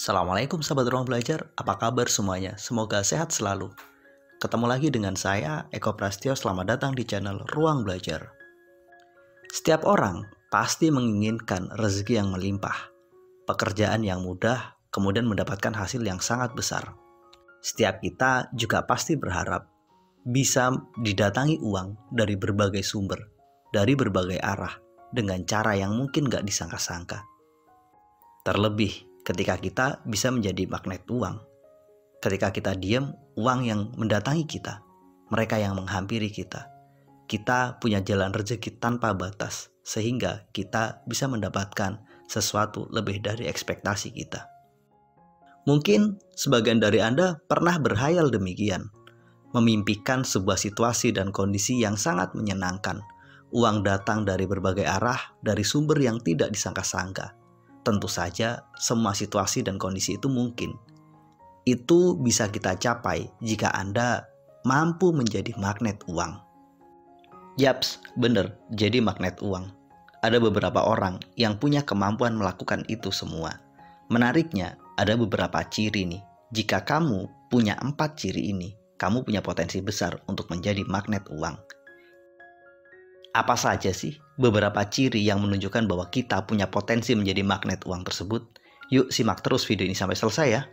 Assalamualaikum sahabat ruang belajar, apa kabar semuanya? Semoga sehat selalu. Ketemu lagi dengan saya, Eko Prastyo, selamat datang di channel Ruang Belajar. Setiap orang pasti menginginkan rezeki yang melimpah, pekerjaan yang mudah, kemudian mendapatkan hasil yang sangat besar. Setiap kita juga pasti berharap bisa didatangi uang dari berbagai sumber, dari berbagai arah, dengan cara yang mungkin gak disangka-sangka. Terlebih ketika kita bisa menjadi magnet uang. Ketika kita diam, uang yang mendatangi kita, mereka yang menghampiri kita. Kita punya jalan rezeki tanpa batas, sehingga kita bisa mendapatkan sesuatu lebih dari ekspektasi kita. Mungkin sebagian dari Anda pernah berhayal demikian, memimpikan sebuah situasi dan kondisi yang sangat menyenangkan. Uang datang dari berbagai arah, dari sumber yang tidak disangka-sangka. Tentu saja semua situasi dan kondisi itu mungkin. Itu bisa kita capai jika Anda mampu menjadi magnet uang. Yaps, bener, jadi magnet uang. Ada beberapa orang yang punya kemampuan melakukan itu semua. Menariknya, ada beberapa ciri nih. Jika kamu punya 4 ciri ini, kamu punya potensi besar untuk menjadi magnet uang. Apa saja sih beberapa ciri yang menunjukkan bahwa kita punya potensi menjadi magnet uang tersebut? Yuk simak terus video ini sampai selesai ya.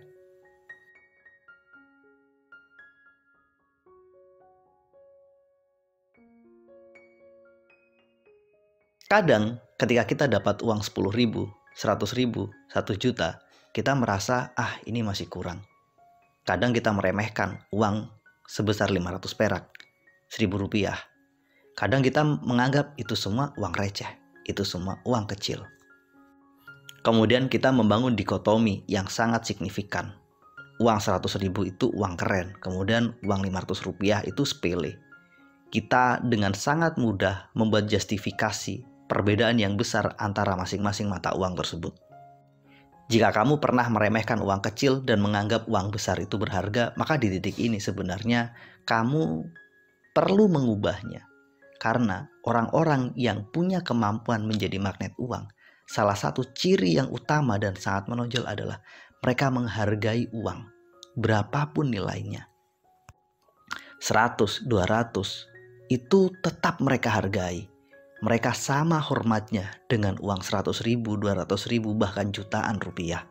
Kadang ketika kita dapat uang 10.000, 100.000, 1 juta, kita merasa ini masih kurang. Kadang kita meremehkan uang sebesar 500 perak, 1.000 rupiah. Kadang kita menganggap itu semua uang receh, itu semua uang kecil. Kemudian kita membangun dikotomi yang sangat signifikan. Uang 100.000 itu uang keren, kemudian uang 500 rupiah itu sepele. Kita dengan sangat mudah membuat justifikasi perbedaan yang besar antara masing-masing mata uang tersebut. Jika kamu pernah meremehkan uang kecil dan menganggap uang besar itu berharga, maka di titik ini sebenarnya kamu perlu mengubahnya. Karena orang-orang yang punya kemampuan menjadi magnet uang, salah satu ciri yang utama dan sangat menonjol adalah mereka menghargai uang, berapapun nilainya. 100, 200, itu tetap mereka hargai. Mereka sama hormatnya dengan uang 100.000, 200.000, bahkan jutaan rupiah.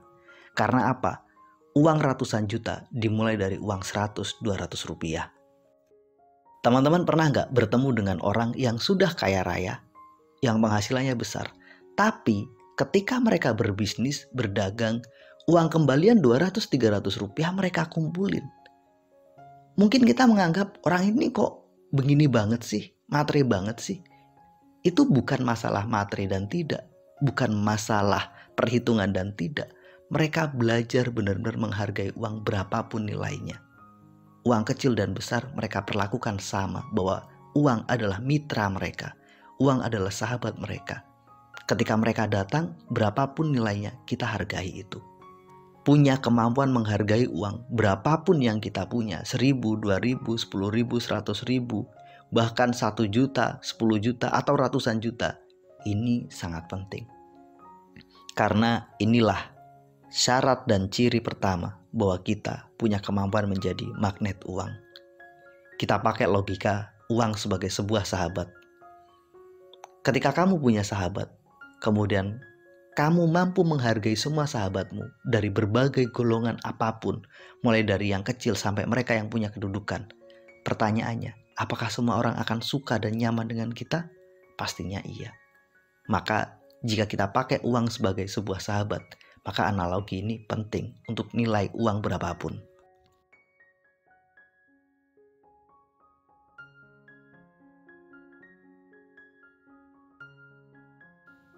Karena apa? Uang ratusan juta dimulai dari uang 100, 200 rupiah. Teman-teman pernah nggak bertemu dengan orang yang sudah kaya raya, yang penghasilannya besar, tapi ketika mereka berbisnis, berdagang, uang kembalian 200-300 rupiah mereka kumpulin. Mungkin kita menganggap orang ini kok begini banget sih, materi banget sih. Itu bukan masalah materi dan tidak, bukan masalah perhitungan dan tidak. Mereka belajar benar-benar menghargai uang berapapun nilainya. Uang kecil dan besar mereka perlakukan sama, bahwa uang adalah mitra mereka. Uang adalah sahabat mereka. Ketika mereka datang, berapapun nilainya kita hargai itu. Punya kemampuan menghargai uang, berapapun yang kita punya, 1.000, 2.000, 10.000, 100.000, bahkan 1 juta, 10 juta, atau ratusan juta. Ini sangat penting. Karena inilah syarat dan ciri pertama bahwa kita punya kemampuan menjadi magnet uang. Kita pakai logika uang sebagai sebuah sahabat. Ketika kamu punya sahabat, kemudian kamu mampu menghargai semua sahabatmu dari berbagai golongan apapun, mulai dari yang kecil sampai mereka yang punya kedudukan. Pertanyaannya, apakah semua orang akan suka dan nyaman dengan kita? Pastinya iya. Maka jika kita pakai uang sebagai sebuah sahabat, maka analogi ini penting untuk nilai uang berapapun.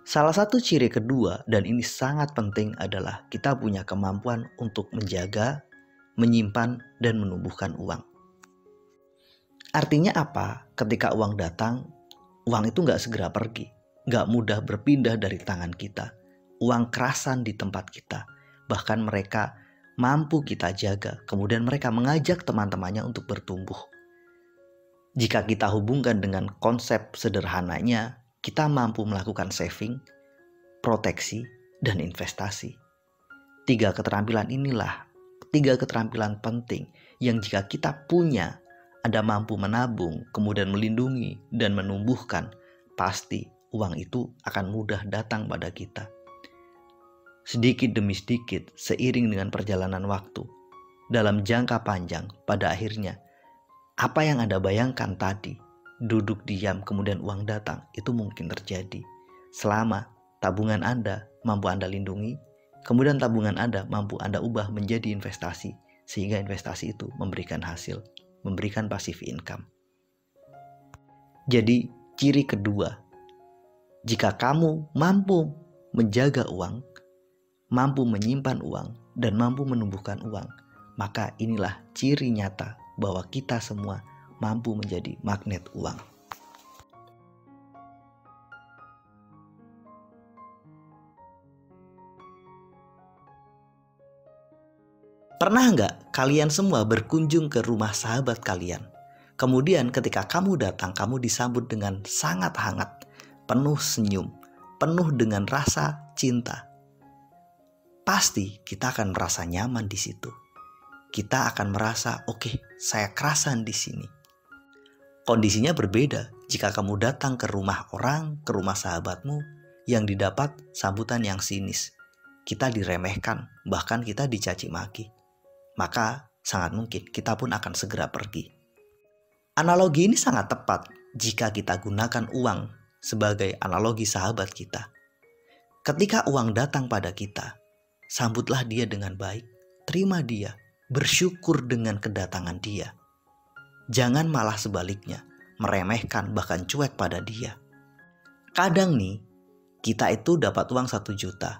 Salah satu ciri kedua, dan ini sangat penting, adalah kita punya kemampuan untuk menjaga, menyimpan, dan menumbuhkan uang. Artinya apa? Ketika uang datang, uang itu gak segera pergi, gak mudah berpindah dari tangan kita. Uang kerasan di tempat kita, bahkan mereka mampu kita jaga, kemudian mereka mengajak teman-temannya untuk bertumbuh. Jika kita hubungkan dengan konsep sederhananya, kita mampu melakukan saving, proteksi, dan investasi. Tiga keterampilan inilah tiga keterampilan penting yang jika kita punya, Anda mampu menabung, kemudian melindungi dan menumbuhkan, pasti uang itu akan mudah datang pada kita. Sedikit demi sedikit, seiring dengan perjalanan waktu, dalam jangka panjang, pada akhirnya, apa yang Anda bayangkan tadi, duduk diam kemudian uang datang, itu mungkin terjadi. Selama tabungan Anda mampu Anda lindungi, kemudian tabungan Anda mampu Anda ubah menjadi investasi, sehingga investasi itu memberikan hasil, memberikan passive income. Jadi, ciri kedua, jika kamu mampu menjaga uang, mampu menyimpan uang, dan mampu menumbuhkan uang, maka inilah ciri nyata bahwa kita semua mampu menjadi magnet uang. Pernah nggak kalian semua berkunjung ke rumah sahabat kalian? Kemudian ketika kamu datang, kamu disambut dengan sangat hangat, penuh senyum, penuh dengan rasa cinta. Pasti kita akan merasa nyaman di situ. Kita akan merasa, oke, saya kerasan di sini. Kondisinya berbeda jika kamu datang ke rumah orang, ke rumah sahabatmu, yang didapat sambutan yang sinis. Kita diremehkan, bahkan kita dicaci maki. Maka sangat mungkin kita pun akan segera pergi. Analogi ini sangat tepat jika kita gunakan uang sebagai analogi sahabat kita. Ketika uang datang pada kita, sambutlah dia dengan baik, terima dia, bersyukur dengan kedatangan dia. Jangan malah sebaliknya, meremehkan bahkan cuek pada dia. Kadang nih, kita itu dapat uang 1 juta.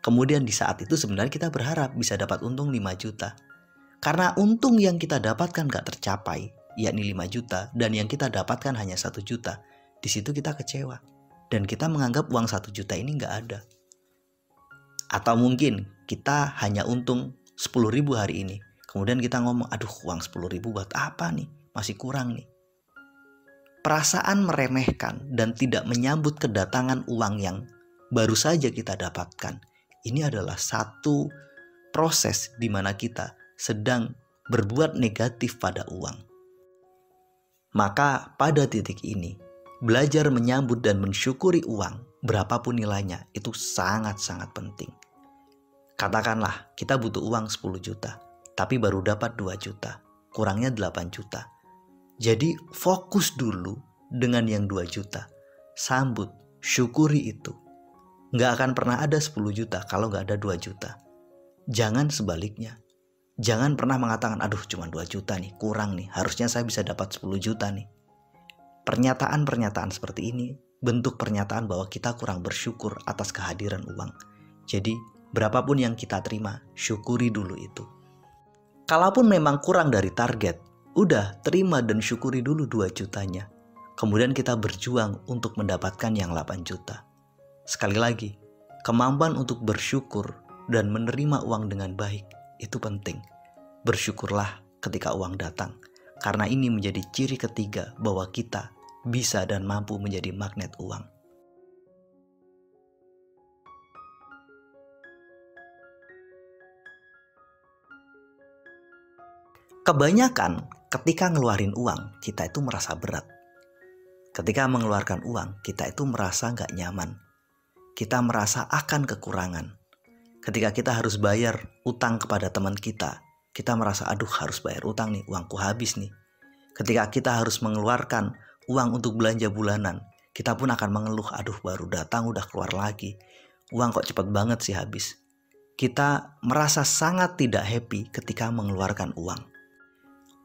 Kemudian di saat itu sebenarnya kita berharap bisa dapat untung 5 juta. Karena untung yang kita dapatkan gak tercapai, yakni 5 juta, dan yang kita dapatkan hanya 1 juta. Di situ kita kecewa. Dan kita menganggap uang 1 juta ini gak ada. Atau mungkin kita hanya untung 10.000 hari ini. Kemudian kita ngomong, aduh uang 10.000 buat apa nih? Masih kurang nih. Perasaan meremehkan dan tidak menyambut kedatangan uang yang baru saja kita dapatkan. Ini adalah satu proses di mana kita sedang berbuat negatif pada uang. Maka pada titik ini, belajar menyambut dan mensyukuri uang, berapapun nilainya, itu sangat-sangat penting. Katakanlah kita butuh uang 10 juta, tapi baru dapat 2 juta, kurangnya 8 juta. Jadi fokus dulu dengan yang 2 juta, sambut, syukuri itu. Nggak akan pernah ada 10 juta kalau nggak ada 2 juta. Jangan sebaliknya. Jangan pernah mengatakan, aduh cuma 2 juta nih, kurang nih, harusnya saya bisa dapat 10 juta nih. Pernyataan-pernyataan seperti ini bentuk pernyataan bahwa kita kurang bersyukur atas kehadiran uang. Jadi berapapun yang kita terima, syukuri dulu itu. Kalaupun memang kurang dari target, udah terima dan syukuri dulu 2 jutanya. Kemudian kita berjuang untuk mendapatkan yang 8 juta. Sekali lagi, kemampuan untuk bersyukur dan menerima uang dengan baik itu penting. Bersyukurlah ketika uang datang, karena ini menjadi ciri ketiga bahwa kita bisa dan mampu menjadi magnet uang. Kebanyakan ketika ngeluarin uang, kita itu merasa berat. Ketika mengeluarkan uang, kita itu merasa gak nyaman. Kita merasa akan kekurangan. Ketika kita harus bayar utang kepada teman kita merasa aduh harus bayar utang nih, uangku habis nih. Ketika kita harus mengeluarkan uang untuk belanja bulanan, kita pun akan mengeluh, aduh baru datang udah keluar lagi. Uang kok cepet banget sih habis. Kita merasa sangat tidak happy ketika mengeluarkan uang.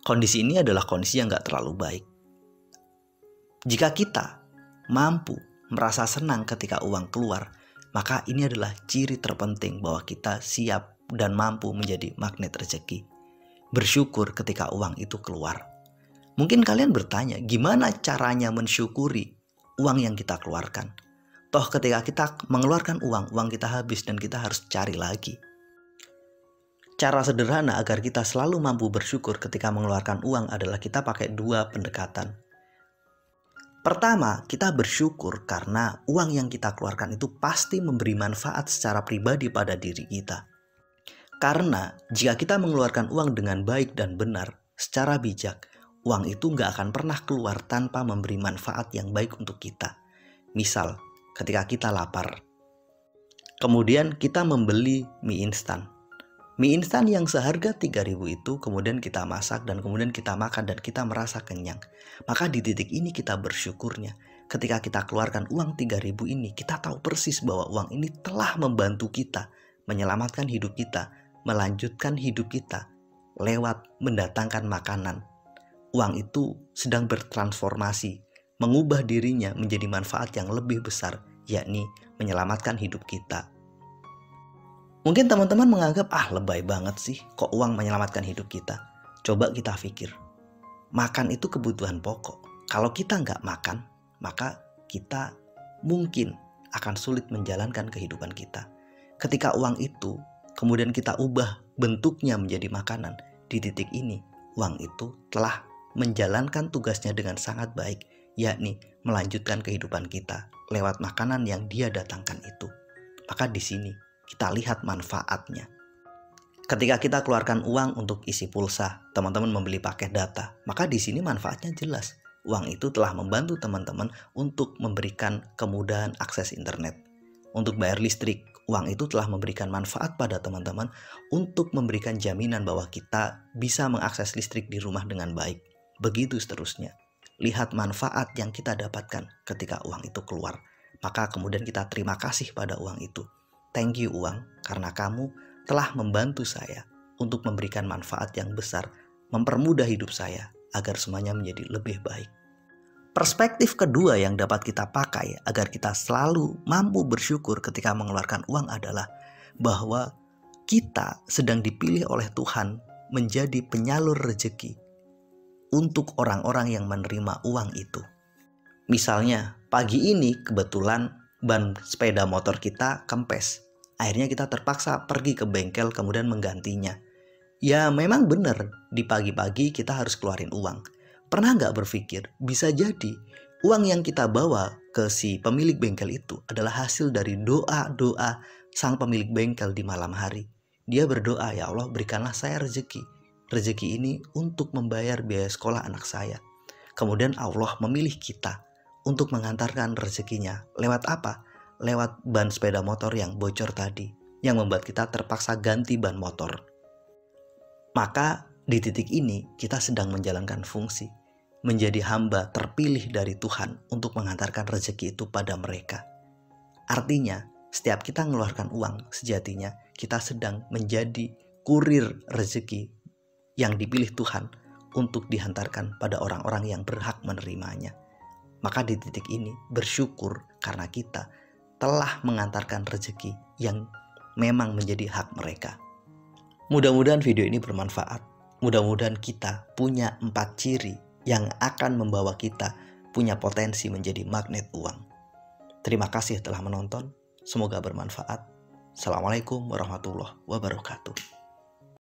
Kondisi ini adalah kondisi yang gak terlalu baik. Jika kita mampu merasa senang ketika uang keluar, maka ini adalah ciri terpenting bahwa kita siap dan mampu menjadi magnet rezeki. Bersyukur ketika uang itu keluar. Mungkin kalian bertanya, gimana caranya mensyukuri uang yang kita keluarkan? Toh ketika kita mengeluarkan uang kita habis dan kita harus cari lagi. Cara sederhana agar kita selalu mampu bersyukur ketika mengeluarkan uang adalah kita pakai 2 pendekatan. Pertama, kita bersyukur karena uang yang kita keluarkan itu pasti memberi manfaat secara pribadi pada diri kita. Karena jika kita mengeluarkan uang dengan baik dan benar, secara bijak, uang itu nggak akan pernah keluar tanpa memberi manfaat yang baik untuk kita. Misal, ketika kita lapar, kemudian kita membeli mie instan. Mie instan yang seharga 3.000 itu kemudian kita masak dan kemudian kita makan dan kita merasa kenyang. Maka di titik ini kita bersyukurnya. Ketika kita keluarkan uang 3.000 ini, kita tahu persis bahwa uang ini telah membantu kita menyelamatkan hidup kita, melanjutkan hidup kita lewat mendatangkan makanan. Uang itu sedang bertransformasi, mengubah dirinya menjadi manfaat yang lebih besar, yakni menyelamatkan hidup kita. Mungkin teman-teman menganggap, lebay banget sih, kok uang menyelamatkan hidup kita. Coba kita pikir, makan itu kebutuhan pokok. Kalau kita nggak makan, maka kita mungkin akan sulit menjalankan kehidupan kita. Ketika uang itu kemudian kita ubah bentuknya menjadi makanan, di titik ini uang itu telah menjalankan tugasnya dengan sangat baik, yakni melanjutkan kehidupan kita lewat makanan yang dia datangkan itu. Maka di sini kita lihat manfaatnya. Ketika kita keluarkan uang untuk isi pulsa, teman-teman membeli paket data, maka di sini manfaatnya jelas. Uang itu telah membantu teman-teman untuk memberikan kemudahan akses internet. Untuk bayar listrik, uang itu telah memberikan manfaat pada teman-teman untuk memberikan jaminan bahwa kita bisa mengakses listrik di rumah dengan baik. Begitu seterusnya. Lihat manfaat yang kita dapatkan ketika uang itu keluar. Maka kemudian kita terima kasih pada uang itu. Thank you uang, karena kamu telah membantu saya untuk memberikan manfaat yang besar, mempermudah hidup saya agar semuanya menjadi lebih baik. Perspektif kedua yang dapat kita pakai agar kita selalu mampu bersyukur ketika mengeluarkan uang adalah bahwa kita sedang dipilih oleh Tuhan menjadi penyalur rezeki untuk orang-orang yang menerima uang itu. Misalnya, pagi ini kebetulan ban sepeda motor kita kempes. Akhirnya kita terpaksa pergi ke bengkel kemudian menggantinya. Ya memang benar, di pagi-pagi kita harus keluarin uang. Pernah nggak berpikir, bisa jadi uang yang kita bawa ke si pemilik bengkel itu adalah hasil dari doa-doa sang pemilik bengkel di malam hari. Dia berdoa, ya Allah berikanlah saya rezeki. Rezeki ini untuk membayar biaya sekolah anak saya. Kemudian Allah memilih kita untuk mengantarkan rezekinya. Lewat apa? Lewat ban sepeda motor yang bocor tadi, yang membuat kita terpaksa ganti ban motor. Maka di titik ini kita sedang menjalankan fungsi, menjadi hamba terpilih dari Tuhan untuk mengantarkan rezeki itu pada mereka. Artinya, setiap kita mengeluarkan uang, sejatinya kita sedang menjadi kurir rezeki yang dipilih Tuhan untuk dihantarkan pada orang-orang yang berhak menerimanya. Maka di titik ini bersyukur karena kita telah mengantarkan rezeki yang memang menjadi hak mereka. Mudah-mudahan video ini bermanfaat. Mudah-mudahan kita punya 4 ciri yang akan membawa kita punya potensi menjadi magnet uang. Terima kasih telah menonton. Semoga bermanfaat. Assalamualaikum warahmatullahi wabarakatuh.